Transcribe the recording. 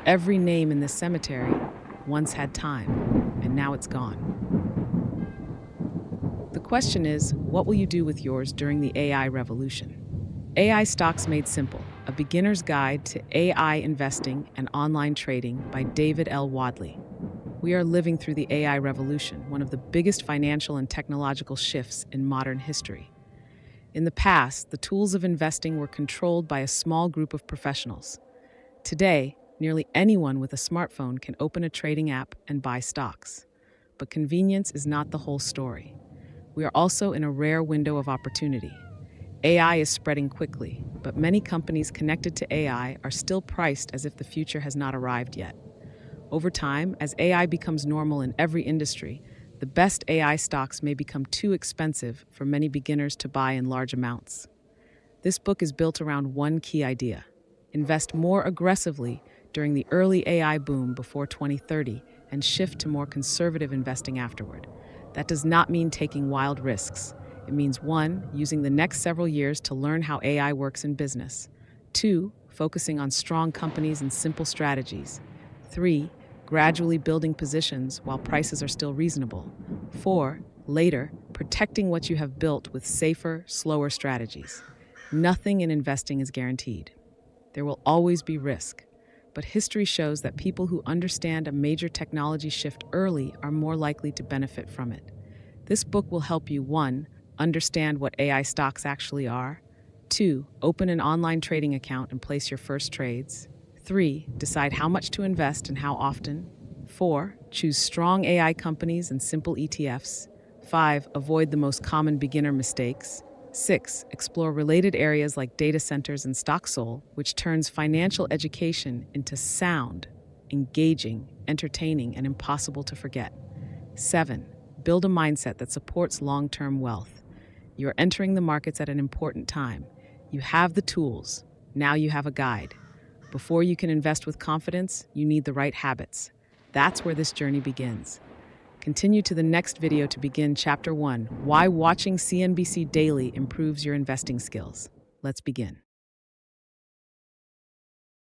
every name in this cemetery once had time, and now it's gone. The question is, what will you do with yours during the AI revolution? AI Stocks Made Simple, a beginner's guide to AI investing and online trading by David L. Wadley. We are living through the AI revolution, one of the biggest financial and technological shifts in modern history. In the past, the tools of investing were controlled by a small group of professionals. Today, nearly anyone with a smartphone can open a trading app and buy stocks. But convenience is not the whole story. We are also in a rare window of opportunity. AI is spreading quickly, but many companies connected to AI are still priced as if the future has not arrived yet. Over time, as AI becomes normal in every industry, the best AI stocks may become too expensive for many beginners to buy in large amounts. This book is built around one key idea: invest more aggressively during the early AI boom before 2030 and shift to more conservative investing afterward. That does not mean taking wild risks. It means 1, using the next several years to learn how AI works in business. 2, focusing on strong companies and simple strategies. 3, gradually building positions while prices are still reasonable. 4, later, protecting what you have built with safer, slower strategies. Nothing in investing is guaranteed. There will always be risk, but history shows that people who understand a major technology shift early are more likely to benefit from it. This book will help you: 1, understand what AI stocks actually are. 2, open an online trading account and place your first trades. 3, decide how much to invest and how often. 4, choose strong AI companies and simple ETFs. 5, avoid the most common beginner mistakes. 6, explore related areas like data centers and Stocksol, which turns financial education into sound, engaging, entertaining, and impossible to forget. 7, build a mindset that supports long-term wealth. You are entering the markets at an important time. You have the tools. Now you have a guide. Before you can invest with confidence, you need the right habits. That's where this journey begins. Continue to the next video to begin Chapter 1, Why Watching CNBC Daily Improves Your Investing Skills. Let's begin.